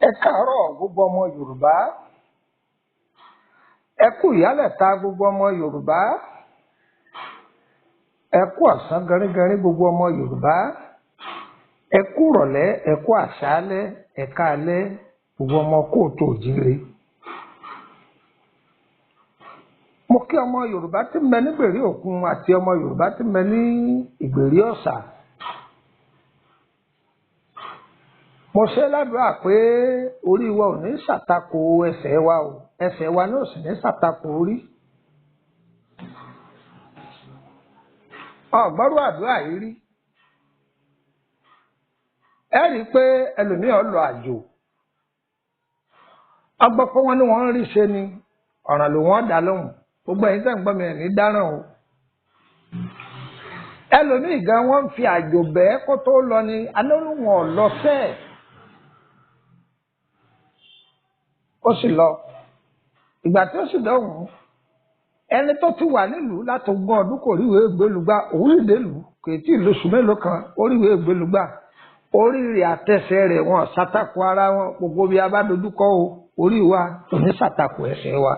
Ẹ káàárọ̀ gbogbo ọmọ Yorùbá, ẹ kú ìyálẹ̀ta gbogbo ọmọ Yorùbá, ẹ kú ọ̀sán gẹrígẹrí gbogbo ọmọ Yorùbá, ẹ kú ìrọ̀lẹ́, ẹ kú àṣálẹ́, ẹ káalẹ́ gbogbo ọmọ kóòtù òjíire. Mo kí ọmọ Yorùbá tí ń bẹ ní ìgbèrí òkun àti ọmọ Yorùbá tí ń bẹ ní ìgbèrí ọ̀sà. Mo ṣe ládùúrà pé orí wa ò ní ṣàtakò ẹsẹ̀ wa o, ẹsẹ̀ wa náà sì ní ṣàtakò orí. Ọ̀gbọ́rú àdúrà yìí rí. Ẹ rí i pé ẹlòmíràn lọ àjò. Ọgbọ́n pé wọ́n ní wọ́n ń rí ṣe ni ọ̀ràn ló wọ́n dá lóhùn. Gbogbo ẹ̀yin tẹ́ ń gbọ́ mi ẹ̀ ní dáràn o. Ẹlòmíì gan wọ́n ń fi àjò bẹ́ẹ̀ kó tó lọ ni alóhùn lọ fẹ́ẹ̀. Ó sì lọ. Ìgbà tí ó sì dọ̀hùn, ẹni tó ti wà nílùú láti 20 ọdún kò ríwèé ìgbélùgbà, òun sì délùú kò tí ì lóṣù mélòó kan ó ríwèé ìgbélùgbà. Orí rẹ̀ àtẹsẹ̀ rẹ̀ wọn ṣàtakò ara wọn, gbogbo bí a bá dojúkọ o, orí wa kò ní ṣàtakò ẹsẹ̀ wa.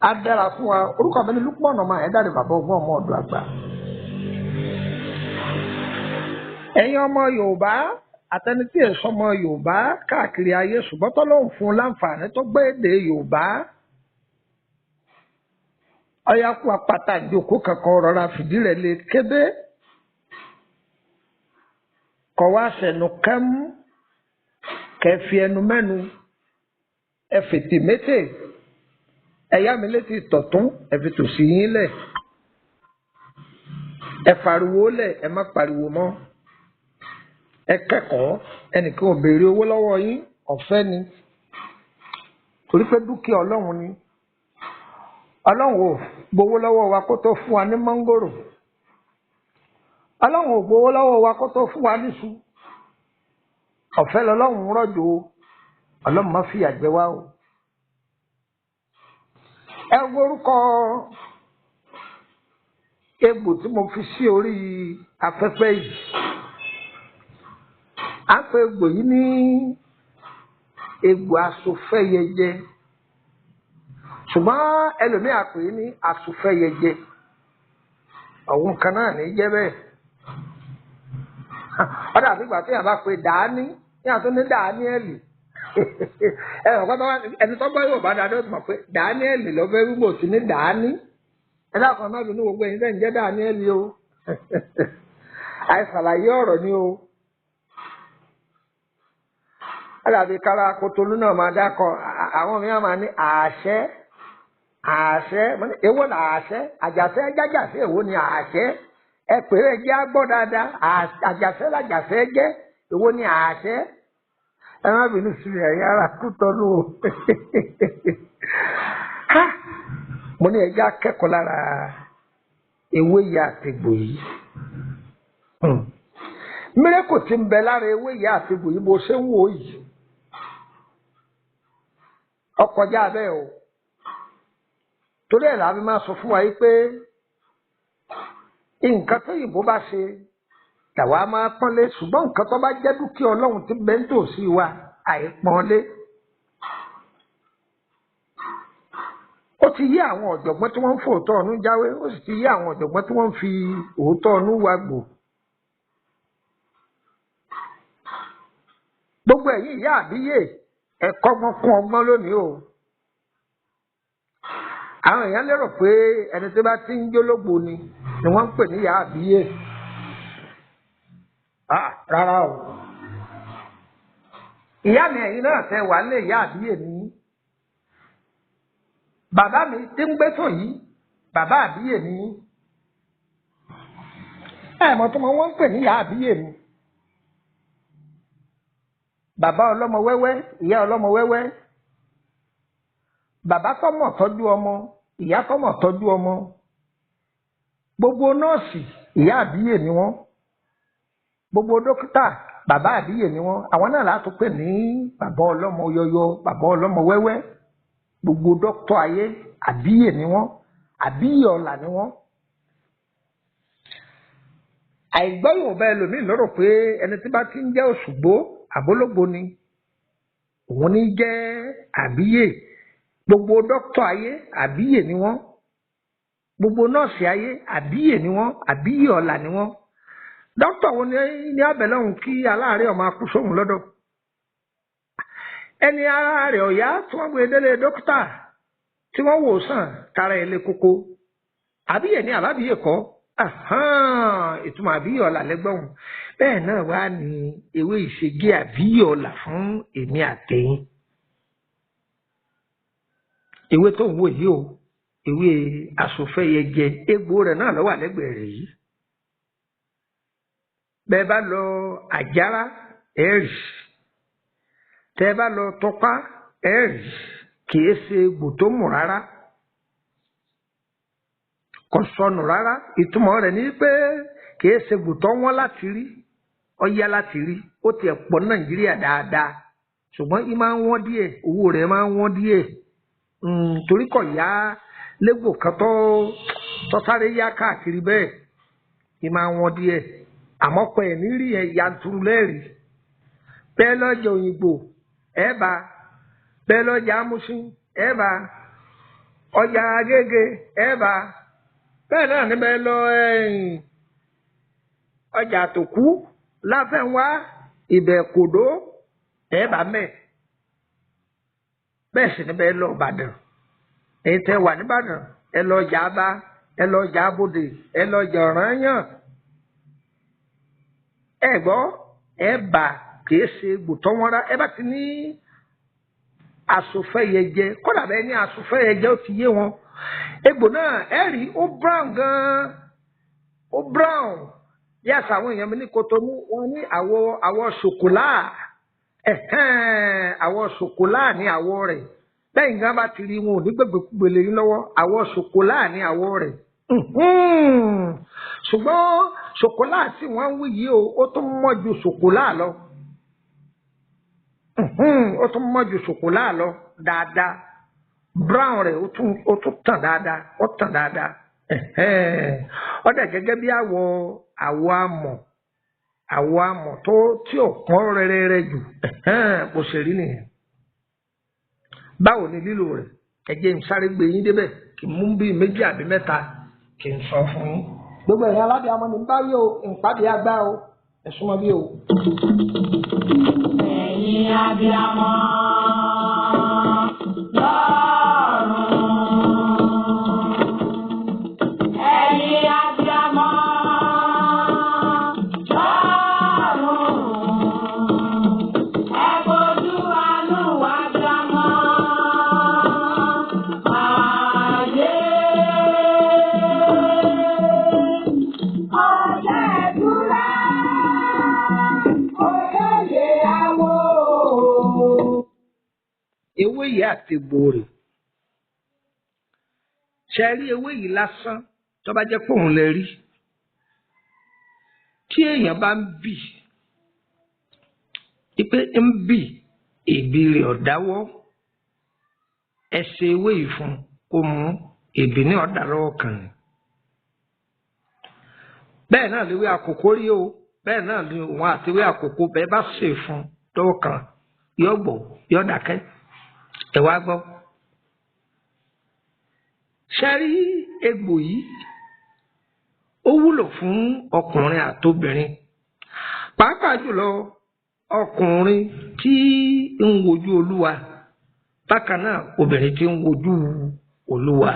A dára fún wa, orúkọ mi ni Lúpọ̀nà ọmọ Ẹ̀dáre bàbá ọgbọ́n ọmọ ọ̀dọ̀ àgbà. Ẹ̀yin ọmọ Yorùbá àtẹni tí èso ọmọ Yorùbá káàkiri ayé ṣùgbọ́n tọ́lọ́hun fún un láǹfààní tó gbé èdè Yorùbá. Ọ̀yá kú apáta ìjókòó kankan rọra fìdí rẹ̀ lé kébé. Kọ̀ wá sẹ̀nu kẹ́mú kẹfì ẹnu mẹ́nu ẹ fètè mété ẹ̀yá mi létí tọ̀tún ẹ fi tòsí yín lẹ̀ ẹ fariwo lẹ̀ ẹ má pariwo mọ́. Ẹ kẹ́kọ̀ọ́ ẹnìkan ò béèrè owó lọ́wọ́ yín ọ̀fẹ́ ni torí pé dúkìá Ọlọ́run ni. Ọlọ́run ò gbowó lọ́wọ́ wa kó tó fún wa ní mọ́ngòrò. Ọlọ́run ò gbowó lọ́wọ́ wa kó tó fún wa níṣu. Ọ̀fẹ́ lọ́lọ́run rọ̀jò Ọlọ́run má fìyà jẹ wá o. Ẹ wo orúkọ egbò tí mo fi sí orí afẹ́fẹ́ yìí. À ń pe egbò yìí ní egbò Asofeyeje, ṣùgbọ́n ẹlòmíà pè é ní Asofeyeje, ọ̀hún kan náà ní jẹ́ bẹ́ẹ̀. Ọ̀dà àbígbà tí yàrá pe Dàání ní àtúndí Dàníẹ́lì ẹni tó gbọ́ Yorùbá dáadáa ó mọ̀ pé Dàníẹ́lì ló fẹ́ rúgbò sí ní Dàání. Ẹ dákun náà bínú gbogbo ẹ̀yin tẹ́ ń jẹ́ Dàníẹ́lì o. Àìsàlàyé ọ̀rọ̀ ni o. Àdàbí kára Kòtòlú náà máa dákọ àwọn mìíràn máa ní àṣẹ èwo là àṣẹ àjàṣẹ jájàṣẹ èwo ni àṣẹ ẹ pèrè jẹ́ àgbọ̀ dáadáa àjàṣẹ làjàṣẹ jẹ́ èwo ni àṣẹ ẹ má bínú sí ẹ̀yà ara Kòtòlú o. Mo ní ẹjẹ́ akẹ́kọ̀ọ́ lára ewé ìyá àtẹ̀gbò yìí. Mírèkù tí ń bẹ lára ewé ìyá àtẹ̀gbò yìí bó ṣe ń wò yìí ọkọjá bẹ́ẹ̀ o. Torí ẹ̀ làbí máa sọ fún wa yìí pé nǹkan tó yìnbó bá ṣe tàwa máa pọ́nlé ṣùgbọ́n nǹkan tó bá jẹ́ dúkìá Ọlọ́run tí bẹ́ẹ̀ ń tòsí wa àìpọ́nlé. Ó ti yé àwọn ọ̀jọ̀gbọ́n tí wọ́n ń fòótọ́ ọ̀nù jáwé, ó sì ti yé àwọn ọ̀jọ̀gbọ́n tí wọ́n ń fi òótọ́ ọ̀nù wa gbò. Gbogbo ẹ̀yin ìyá àbíyè ẹ̀kọ́ wọn kún ọgbọ́n lónìí o. Àwọn èèyàn lérò pé ẹni tó bá ti ń jólógbò ni wọ́n ń pè ní ìyá àbíyè. Rárá o. Ìyá mi ẹ̀yin náà tẹ wà lé ìyá àbíyè ni. Bàbá mi tí ń gbé tò yìí bàbá àbíyè ni. Ẹ̀mọ́ tó mọ wọ́n ń pè ní ìyá àbíyè ni. Bàbá ọlọ́mọ wẹ́wẹ́, ìyá ọlọ́mọ wẹ́wẹ́. Bàbá tọ́mọ̀ tọ́jú ọmọ, ìyá tọ́mọ̀ tọ́jú ọmọ. Gbogbo nọ́ọ̀sì ìyá àbíyè ni wọ́n. gbogbo dókítà bàbá àbíyè ni wọ́n, àwọn náà látún pè ní bàbá ọlọ́mọ yọyọ, bàbá ọlọ́mọ wẹ́wẹ́. Gbogbo dókítà ayé àbíyè ni wọ́n, àbíyè ọ̀la ni wọ́n. Àìgbọ́ Yorùbá ẹlòmíì lọ́rọ̀ pé ẹni tí bá ti ń jẹ́ Òṣùgbó àbólógbò ni òun ní jẹ́ àbíyè. Gbogbo dókítà ayé àbíyè ni wọ́n, gbogbo nọ́ọ̀sì ayé àbíyè ni wọ́n, àbíyè ọ̀la ni wọ́n. Dókítà wo ní abẹ́lẹ́hùn kí aláàárẹ̀ ọmọ akú sóhun lọ́dọ̀? Ẹni ara rẹ̀ ọ̀yá tí wọ́n gbé délé dókítà tí wọ́n wò sàn tara ẹ̀ lé koko, àbíyè ni àbábíyè kọ́? Ìtumọ̀ àbíyè ọ̀la lẹ́gbọ̀n. Bẹ́ẹ̀ náà wá ní ewé ìṣègé àbíyè ọ̀la fún èmi àtẹ̀yìn. Ewé tó ń wò yìí o, ewé Asofeyeje, egbò rẹ̀ náà ló wà lẹ́gbẹ̀ẹ́ rẹ̀ yìí. Bẹ́ẹ̀ bá lọ àjàrà ẹ̀rì, tẹ́ bá lọ tọpá ẹ̀rì, kìí ṣe egbò tó mú rárá, kò sọnù rárá. Ìtumọ̀ rẹ̀ ni pé kìí ṣe egbò tó wọ́n láti rí, ọ̀yá láti rí, ó tiẹ̀ pọ̀ Nàìjíríà dáadáa, ṣùgbọ́n í máa ń wọ́n díẹ̀, owó rẹ̀ máa ń wọ́n díẹ̀. Torí kò yá légbò kan tó sáré yá káàkiri bẹ́ẹ̀, í máa ń wọ́n díẹ̀. Àmọ́ pé ẹ̀ ní rí ẹ̀ yanturu lẹ́rìí. Bẹ́ẹ̀ lọ́jà Òyìnbó ẹ̀ bá, bẹ́ẹ̀ lọ́jà Amúsìn ẹ̀ bá, ọjà Agége ẹ̀ bá, bẹ́ẹ̀ náà ní bẹ́ẹ̀ lọ ọjà Àtòkú, Láfẹ̀nwá, Ìbẹ̀kòdó ẹ̀ bá mẹ́. Bẹ́ẹ̀ sì ní bẹ́ẹ̀ lọ Ìbàdàn. Èyí tẹ́ wà níbàdàn ẹ lọ ọjà Aba, ẹ lọ ọjà Abodè, ẹ lọ ọjà Ọ̀rànyàn. Ẹ gbọ́ ẹ bà kìí ṣe gbòtọ́ wọn rá. Ẹ bá ti ní Asofeyeje, kódà bẹ́ẹ̀ ní Asofeyeje ó ti yé wọn. Egbò náà ẹ rí ó brown gan-an, ó brown. Bí àṣà àwọn èèyàn mi ní Kotonu wọn ní àwọ̀ ṣòkòlá, àwọ̀ ṣòkòlá ní àwọ̀ rẹ̀. Bẹ́ẹ̀ nǹkan bá ti rí wọn ò ní gbègbèkúgbèlè yín lọ́wọ́, àwọ̀ ṣòkòlá ní àwọ̀ rẹ̀. Ṣùgbọ́n ṣòkòlá tí wọ́n ń wí yìí ó tún mọ́ ju ṣòkòlá lọ. Ó tún mọ́ ju ṣòkòlá lọ dáadáa. Brown rẹ̀ ó tún tàn dáadáa, ó tàn dáadáa. Ó dà gẹ́gẹ́ bí àwọ̀ amọ̀ tó tí ò pọ́n rẹ́rẹ́rẹ́ jù. Bó ṣe rí nìyẹn. Báwo ni lílò rẹ̀? Ẹ jẹ́ n sáré gbé yín débẹ̀ kí n mú bí méjì àbí mẹ́ta kí n sọ fún yín. Gbogbo ẹ̀yin alábìàmọ ní bá rí o, ìpàdé àgbà o, ẹ súnmọ́ bí o. Ẹ̀yin abìàmọ lọ́run, ẹ̀yin abìàmọ lọ́run, ẹ fojú àánú abìàmọ ayé. Ewé yìí àti egbò rẹ̀, ṣe rí ewé yìí lásán tó bá jẹ́ pé òun lè rí. Tí èèyàn bá ń bì, pé ń bì, èbì rẹ̀ ọ̀dáwọ́, ẹ ṣe ewé yìí fún kó mú, èbì ní ọ̀dà lọ́wọ́ kan ni. Bẹ́ẹ̀ náà léwé àkókò rí o, bẹ́ẹ̀ náà ni òun àti ewé àkókò bẹ́ẹ̀ bá ṣe fún lọ́wọ́ kan, yọ gbọ́, yọ dákẹ́. Ẹ wá gbọ́. Ṣé rí egbò yìí ó wúlò fún ọkùnrin àtobìnrin, pàápàá jùlọ ọkùnrin tí ń wojú Olúwa, bákan náà obìnrin tí ń wojú Olúwa.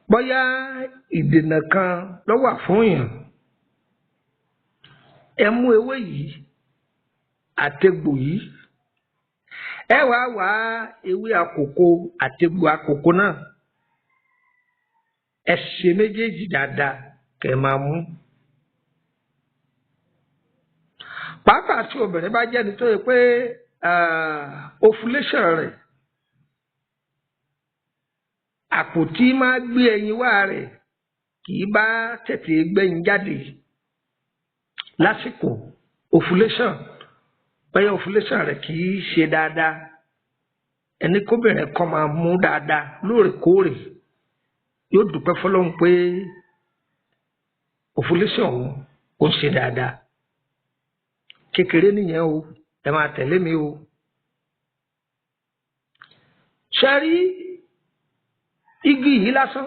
Bóyá ìdènà kan ló wà fún yàn, ẹ mú ewé yìí àtegbò yìí, ẹ wá ewé àkókò àtegbò àkókò náà, ẹ ṣe méjèèjì dáadáa kẹ́ máa mú. Pàápàá tí obìnrin bá jẹ́ nítorí pé ovulation rẹ̀, àpótí máa gbé ẹyin wá rẹ̀ kì í bá tètè gbẹ̀yìn jáde lásìkò ovulation bẹ́ẹ̀ ovulation rẹ̀ kì í ṣe dáadáa ẹni kóbìnrin kan máa mú dáadáa lóòrèkóòrè yóò dúpẹ́ fọlọ́run pé ovulation òun ó ń ṣe dáadáa kékeré nìyẹn o ẹ máa tẹ̀lé mi o. ṣe rí igi yìí lásán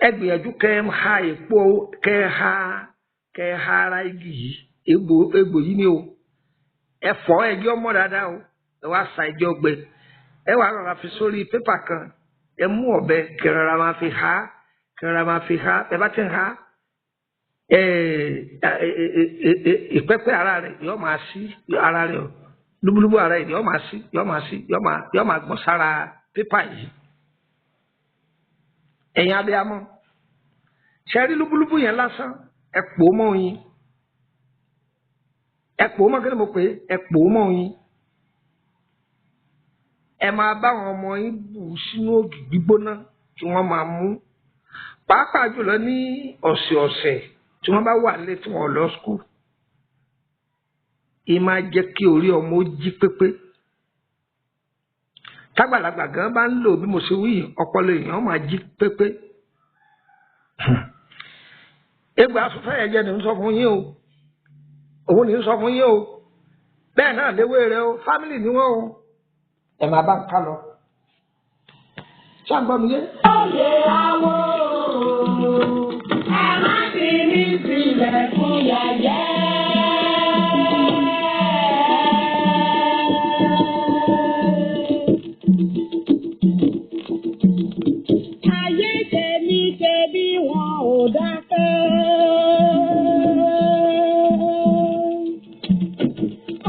ẹ gbìyànjú kẹ́ ha èpo kẹ́ ha ara igi yìí egbò yìí ni o ẹ fọ̀ ẹjọ́ mọ́ dáadáa o ẹ wá sa ẹjọ́ gbẹ ẹ wá rọra fi sórí pépà kan ẹ mú ọ̀bẹ kẹrọra máa fi ha ẹ bá ti ń ha ìpẹ́pẹ́ ara rẹ̀ yóò máa sí ara rẹ̀ lúbúlúbú ara rẹ̀ yóò máa gbọ̀n sára pépà yìí ẹ̀yin abiyamọ ṣe rí lúbúlúbú yẹn lásán ẹ pò ó mọ́ oyin ẹ pò ó mọ́ kí ni mo pè é ẹ pò ó mọ́ oyin ẹ máa bá àwọn ọmọ yín bù sínú ògì gbígbóná tí wọ́n máa mú pàápàá jùlọ ní ọ̀sẹ̀ọ̀sẹ̀ tí wọ́n bá wà nílé tí wọ́n lọ skul ì máa jẹ́ kí orí ọmọ jí pépé tágbàlagbà gan bá ń lò bí mo ṣe wí ọpọlọ èèyàn máa jí pépé. Egbo Asofeyeje ni ń sọ fún yín o òun ni ń sọ fún yín o bẹ́ẹ̀ náà léwé rẹ o fámìlì ni wọ́n o ẹ máa bá ń ká lọ. ṣé à ń gbọ́ mi yé. Oyè awo, ẹ má fi mí sílẹ̀ fún yẹ̀yẹ́. Ayé tèmi ṣe bí wọn ò dákẹ́.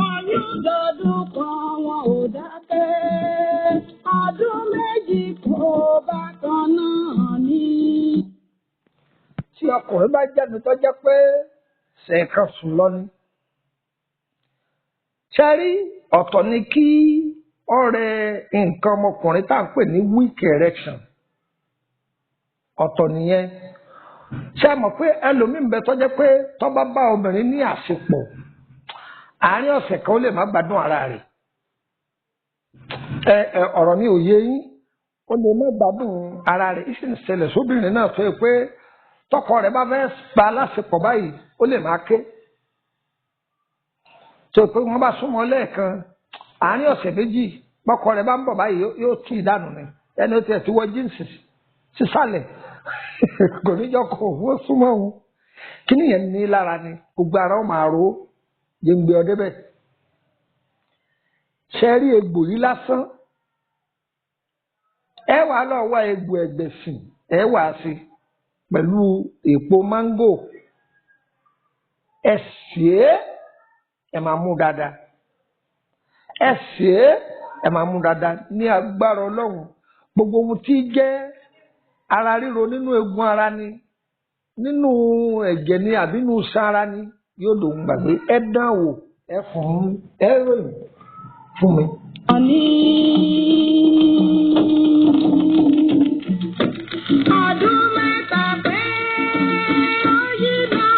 Ọdún dọdún kan wọn ò dákẹ́. Ọdún méjì kò bákan náà ní. tí ọkùnrin bá jẹ́ni tó jẹ́ pé ṣèkan sùn lọ ni ṣe rí ọ̀tọ̀ ni kí ọ̀rẹ́ nǹkan ọmọkùnrin tá à ń pè ní weak erection ọ̀tọ̀ nìyẹn ṣe mọ̀ pé ẹlòmíín bẹ tó jẹ́ pé tó bá bá obìnrin ní àṣepọ̀ àárín ọ̀sẹ̀ kan ó lè má gbádùn ara rẹ̀ ọ̀rọ̀ mi ò yé yín ó lè má gbádùn ara rẹ̀ ìsìn ṣẹlẹ̀ sóbìnrin náà tó yẹ pé tọkọ rẹ̀ bá fẹ́ gba aláṣepọ̀ báyìí ó lè má ké tó pé wọ́n bá súnmọ́ lẹ́ẹ̀kan àárín ọ̀sẹ̀ méjì pọkọ rẹ̀ bá ń bọ̀ báyìí yóò tì í dànù ni ẹni ó tiẹ̀ ti wọ jíǹsì sísàlẹ̀ kò ní jọ kó owó súnmọ́ òun kí nìyẹn ní lára ni gbogbo ara ó máa ro yẹngbẹ ọdẹ bẹ́ẹ̀ ṣe rí egbò yìí lásán ẹ wàá lọ wá egbò ẹ̀gbẹ̀sìn ẹ wàá sí pẹ̀lú èpo máńgò ẹ sè é ẹ máa mú dáadáa ẹ sè é ẹ máa mú dáadáa ní agbára Ọlọ́run gbogbo ohun tí jẹ́ ara ríro nínú eegun ara ni nínú ẹ̀jẹ̀ ni àbí nínú iṣan ara ni yóò dòun gbàgbé ẹ dán wò ẹ fún ẹ ròyìn fún mi. Ọdún mẹ́ta pé ó yí lọ,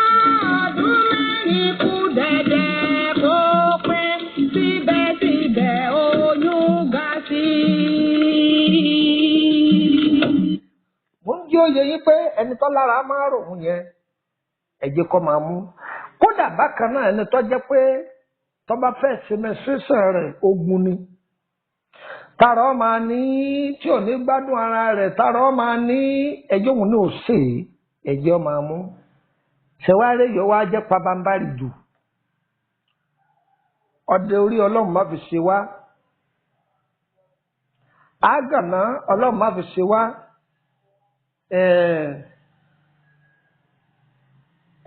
ọdún mẹ́rin kù dẹ̀dẹ̀ kó pé síbẹ̀síbẹ̀ oyún ga sí i. mo ń jẹ́ òye yín pé ẹni tó lára máa ròhun yẹn ẹ̀jẹ̀ kọ́ máa mú kódà bákan náà ẹni tó jẹ́ pé tó bá fẹ́ ṣe menstruation rẹ̀ ogun ni tààrà ọ máa ní tí ò ní gbádùn ara rẹ̀ tààrà ọ máa ní ẹjọ́ òun ní òsè ẹ̀jẹ̀ ọ máa mú ṣẹwárẹ yọ wá jẹ́ pabambarì jù ọdẹ orí Ọlọ́run má fi ṣe wá àgànná Ọlọ́run má fi ṣe wá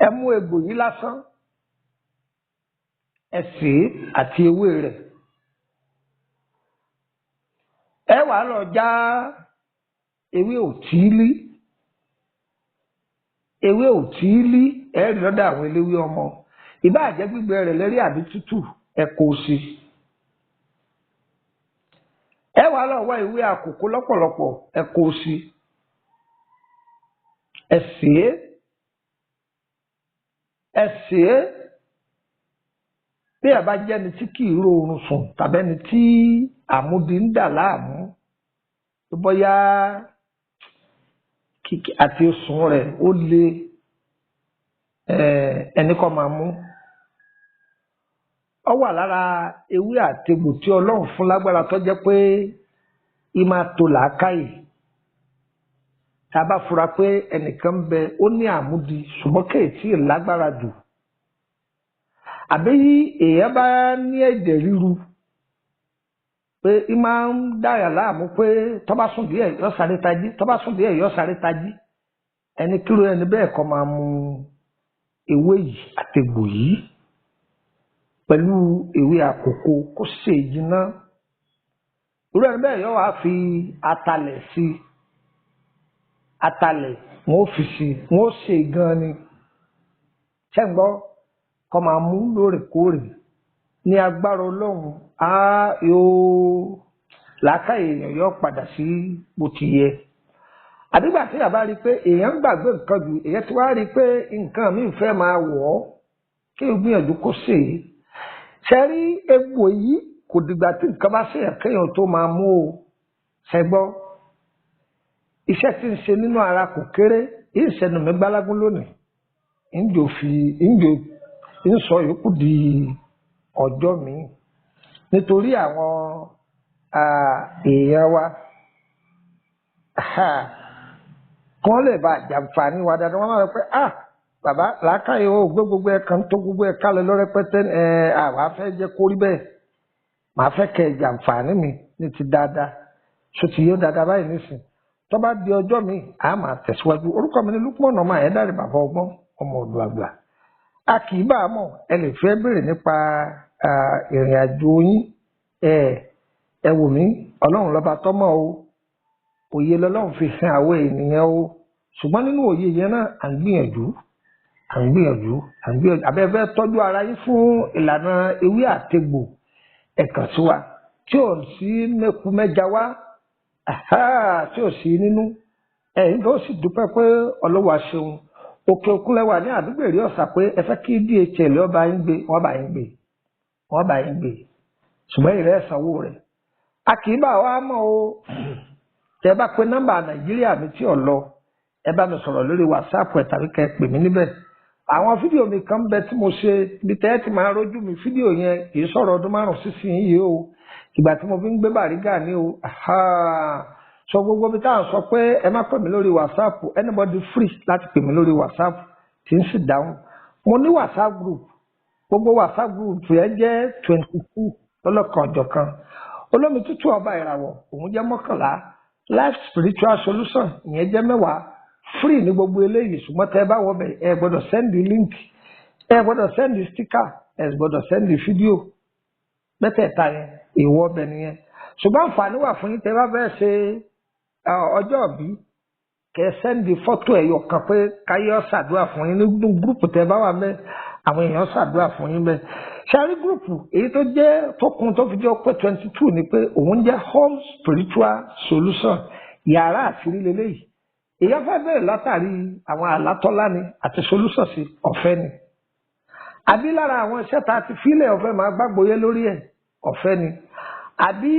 ẹ mú egbò yìí lásán ẹ sè é àti ewé rẹ̀ ẹ wà lọ já ewé òtílí ẹ rí lọ́dọ̀ àwọn eléwé ọmọ ìbáà jẹ́ gbígbẹ rẹ̀ lẹ́rí àbí tútù ẹ kó o sí ẹ wà lọ wá ewé àkókò lọ́pọ̀lọpọ̀ ẹ kó o sí ẹ sè é bí ẹ bá jẹ́ni tí kì í rọrùn sùn tàbí ẹni tí àmúdi ń dà láàmú bóyá àti sùn rẹ̀ ó le ẹni kọ́ máa mú. Ó wà lára ewé àtegbò tí Ọlọ́run fún lágbára tó jẹ́ pé í máa tò làákàyè. Tá a bá fura pé ẹnìkan ń bẹ ó ní àmúdi ṣùgbọ́n kéètì lágbára jù. Àbí èèyàn bá ní ẹ̀jẹ̀ ríru pé í máa ń dáyà láàmú pé tó bá sùn díẹ̀ yóò sáré tají tó bá sùn díẹ̀ yóò sáré tají. Ẹni kíro ẹni bẹ́ẹ̀ kọ́ máa mu ewé yìí àtegbò yìí pẹ̀lú ewé àkókò kó ṣe jiná. Irú ẹni bẹ́ẹ̀ yóò wá fi atalẹ̀ sí i. Atalẹ̀ wọn ò fi sí i wọn ò ṣe gan ni. Ṣé ń gbọ́ kọ́ máa mú lóòrèkóòrè ní agbára Ọlọ́run yóò làákàyè èèyàn yóò padà sí bó ti yẹ. Àdìgbà tí yàrá rí i pé èèyàn ń gbàgbé nǹkan jù èèyàn ti wá rí i pé nǹkan míì fẹ́ máa wọ̀ ọ́ kí o gbìyànjú kó ṣe é. Ṣé rí egbò yìí kò dìgbà tí nǹkan bá ṣèyàn kéèyàn tó máa mú o. Ṣé gbọ́ iṣẹ́ tí ń ṣe nínú ara kò kéré ìṣẹ́nu mi gbálágún lónìí ń sọ yòókù di ọjọ́ mi nítorí àwọn èèyàn wa kán lè bá jàǹfààní wa dáadáa wọn máa rẹ pé bàbá làákàyè o gbé gbogbo ẹ kan tó gbogbo ẹ kálẹ̀ lọ́rẹ́pẹ́tẹ àwa fẹ́ jẹ́ kó rí bẹ́ẹ̀ màá fẹ́ kẹ́ jàǹfààní mi ní ti dáadáa ṣó ti yóò dáadáa báyìí nísìn tó bá di ọjọ́ mi a máa tẹ̀síwájú. Orúkọ mi ni Lukman ọmọ Ayédáre bàbá ọgbọ́n ọmọ ọ̀dọ̀ àgbà. A kì í bá a mọ̀ ẹ lè fẹ́ béèrè nípa ìrìn àjò yín ẹ wò mí Ọlọ́run lọ́ba tọ́mọ̀ o òye lọ́lọ́run fi hàn àwọn ènìyàn o ṣùgbọ́n nínú òye yẹn náà à ń gbìyànjú abẹ́fẹ́ tọ́jú ara yín fún ìlànà ewé àtegbò ẹ̀kan sí wa tí ò sí mẹ́kú mẹ́ja wá tí ò sí nínú ẹ̀yin tó sì dúpẹ́ pé ọlọ́wà ṣeun òkè òkun lẹ́wà ní àdúgbò èrè ọ̀sà pé ẹ fẹ́ kí DHL ọba yín gbé wọ́n bá yín gbé ṣùgbọ́n ìrẹ́ ẹ̀sánwó rẹ̀ a kì í bá wa mọ̀ o tẹ́ bá pé nọ́mbà Nàìjíríà mi tí ò lọ ẹ bá mi sọ̀rọ̀ lórí WhatsApp ẹ̀ tàbí kẹ́ pè mí níbẹ̀. Àwọn fídíò mi kan bẹ tí mo ṣe bí tẹ́ ẹ ti máa rójú mi fídíò yẹn kì í sọ̀rọ̀ ọdún 5 sísìn yìí o ìgbà tí mo fi ń gbé Bàrígà ní o sọ gbogbo bí táwọn sọ pé ẹ má pè mí lórí WhatsApp anybody free láti pè mí lórí WhatsApp tí ń sì dáhùn. Mo ní WhatsApp group gbogbo WhatsApp group yẹn jẹ́ 22 lọ́lọ́kan ọ̀jọ̀kan. Olómi tútù ọba ìràwọ̀ òun jẹ́ 11 life spiritual solution ìyẹn jẹ́ 10 free ní gbogbo eléyìí ṣùgbọ́n tẹ́ ẹ bá wọ bẹ̀ ẹ gbọ́dọ̀ send link ẹ gbọ́dọ̀ send sticker ẹ gbọ́dọ̀ send fídíò mẹ́tẹ̀ẹ̀ta yẹn ìwọ ọbẹ̀ nìyẹn. Ṣùgbọ́n àǹfààní wà fún yín tẹ́ bá fẹ́ ṣe ọjọ́ ìbí kẹ́ send fọ́tò ẹ̀yọ̀ kan pé káyọ̀ ṣàdúrà fún yín nínú gúrùpù tẹ́ bá wà mẹ́ àwọn èèyàn ṣàdúrà fún yín bẹ́ẹ̀. ṣáárí gúrùpù èyí tó jẹ́ tó kún tó fi jẹ́ pé 22 ni pé òun jẹ́ home spiritual solution yàrá àṣírí lélẹ́yìí. Èèyàn fẹ́ bẹ̀rẹ̀ látàrí àwọn àlátọ́lá ni àti solution sí ọ̀fẹ́ ni. Àbí lára àwọn iṣẹ́ tá a ti fílẹ̀ ọ̀fẹ́ máa gbàgbọ́ yé lórí ẹ̀ ọ̀fẹ́ ni. Àbí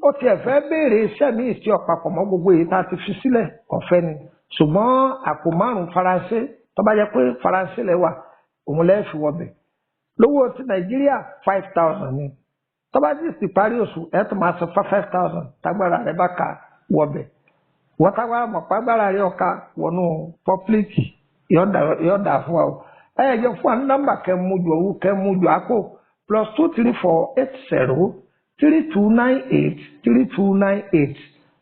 ó tiẹ̀ fẹ́ béèrè iṣẹ́ míì tí ọ̀pàpọ̀ mọ́ gbogbo èyí tá a ti fi sílẹ̀ ọ̀fẹ́ ni. Ṣùgbọ́n àpò 5 Faransé tó bá jẹ́ pé Faransé lẹ́wà òun lẹ́ẹ̀ fi wọbẹ̀. Lówó ti Nàìjíríà 5,000 ni. Tó bá ti parí oṣù ẹ̀ tó máa san 5,000 tágbára rẹ̀ bá ka wọbẹ̀. Wọ́n táwa mọ̀ pàgbára rẹ̀ ọ̀ka wọnú pọ́pílìkì yọ̀ọ̀dà fún wa o. Ẹ jẹ́ fún wa ní nọ́mbà kẹ́mújọ àpò +23480 3298 3298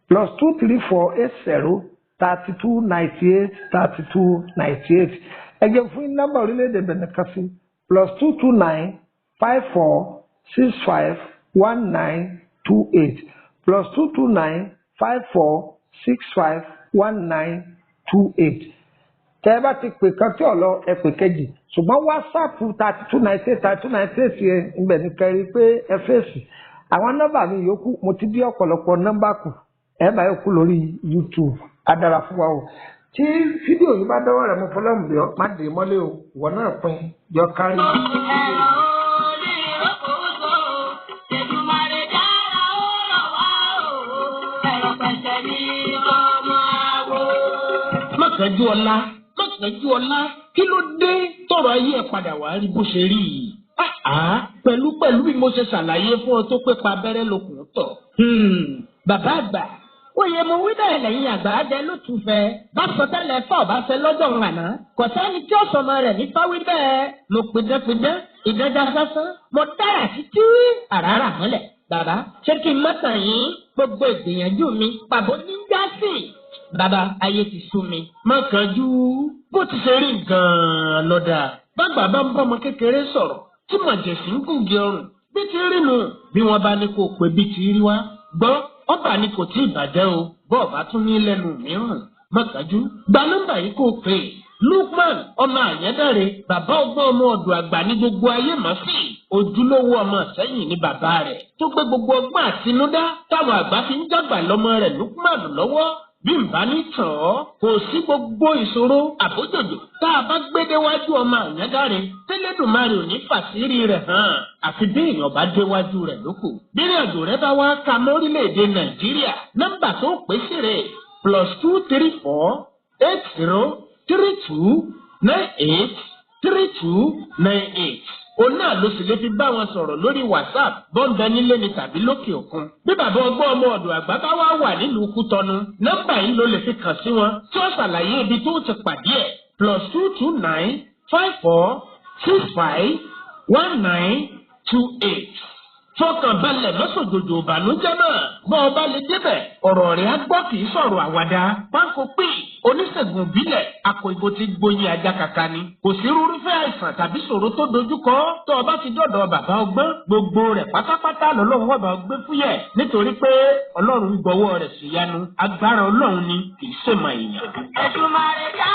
+23480 3298 3298. Ẹ jẹ́ fún nọ́mbà orílẹ̀-èdè Benin kan sí +229 54 65 1928 +229 54 651928. Tẹ́ ẹ bá ti pè kan tí ọ̀lọ́ ẹ pè kejì ṣùgbọ́n WhatsApp 3298 yẹn ibẹ̀ ní kẹrin pé ẹ fèsì. Àwọn nọ́mbà mi yòókù mo ti bí ọ̀pọ̀lọpọ̀ nọ́mbà kù ẹ bá yòókù lórí YouTube á dára fún wa o. tí fídíò yìí bá dọ́wọ́ rẹ̀ mo fọlọ́mù bí ọ má dé mọ́lé o ìwọ náà pin yọ kárí. Mọ̀kànjú ọlá kí ló dé tọrọ ayé ẹ̀ padà wá rí bó ṣe rí yìí. Pẹ̀lú bí mo ṣe ṣàlàyé fún ọ tó pé pa abẹ́rẹ́ lókun tọ̀. Bàbá àgbà òye mo wí bẹ́ẹ̀ lẹ́yìn àgbà á jẹ lótú fẹ́. Bá sọ tẹ́lẹ̀ fọ́ ọ̀bá fẹ́ lọ́jọ́ ìrànà. Kò sẹ́ni tí ó sọmọ rẹ̀ ní fáwí bẹ́ẹ̀. Mo pidán ìdájà sásán. Mo dára títí àràrà mọ́lẹ̀. Bàbá ṣé kí n mọ́tàn yín gbogbo ìgbìyànjú mi pàbó ní jásì. Bàbá ayé ti sú mi. Mọ̀kànjú bó ti ṣe rí gan-an lọ́dà. Bàgbà bá ń bọ́ ọmọ kékeré sọ̀rọ̀ tí màjèsí ń gùngi ọrùn bí ti rí nu bí wọ́n bá ní kó pé bí ti rí wá. Gbọ́ ọba ni kò tí ì bàjẹ́ o bọ́ọ̀ bá tún ní lẹ́nu mìíràn. Mọ̀kànjú gba nọ́mbà yìí kó pè é. Lukman ọmọ àyẹ́dàre bàbá ọgbọ́n ọmọ ọ̀dọ̀ àgbà ní gbogbo ayé mọ̀ sí. Ojúlówó ọmọ sẹ́yìn ní bàbá rẹ̀ tó gbé gbogbo ọgbọ́n àtinúdá táwọn àgbà fi ń dàgbà lọ́mọ rẹ̀ Lukman lọ́wọ́. Bí n bá ní tàn ọ́ kò sí gbogbo ìṣòro àbójòjò tá a bá gbé déwájú ọmọ àyẹ́dàre tẹ́lẹ̀dùmarè ò ní fàṣírí rẹ̀ hàn àfi bí èèyàn bá déwájú rẹ̀ lóko. bí ìrìnàjò rẹ bá wá ka lórílẹ̀‐èdè Nàìjíríà nọ́mbà tó pè sí rẹ̀ +234 80 32 98 3298. Òun náà ló sì lè fi bá wọn sọ̀rọ̀ lórí WhatsApp bọ́ńdẹ nílé ni tàbí lókè òkun. Bí bàbá ọgbọ́n ọmọ ọ̀dọ̀ àgbà bá wá wà nílùú Kútọ́nù, nọ́mbà yìí ló lè fi kàn sí wọn tí ó ṣàlàyé ibi tó ti pàdé ẹ̀ +229 54 65 1928. Fọkàn balẹ̀ lọ́sọ̀jòjò ìbànújẹ́ náà. Bọ́ ọba lè débẹ̀, ọ̀rọ̀ rẹ̀ á gbọ́ kì í sọ̀rọ̀ àwàdà. Pánkó pè oníṣègùn ìbílẹ̀ akọ ìbò ti gbóyin ajá kàkà ni. Kò sí irúfẹ́ àìsàn tàbí ṣòro tó dojúkọ. Tó ọba ti dọ̀dọ̀ bàbá ọgbọ́n, gbogbo rẹ̀ pátápátá lọ́lọ́run wọ́n bá gbé fúyẹ̀. Nítorí pé Ọlọ́run gbọ́wọ́ rẹ̀ sí yanu. Agbára Ọlọ́run ni kì í ṣèmọ̀ èèyàn. Èdùmàrè dá.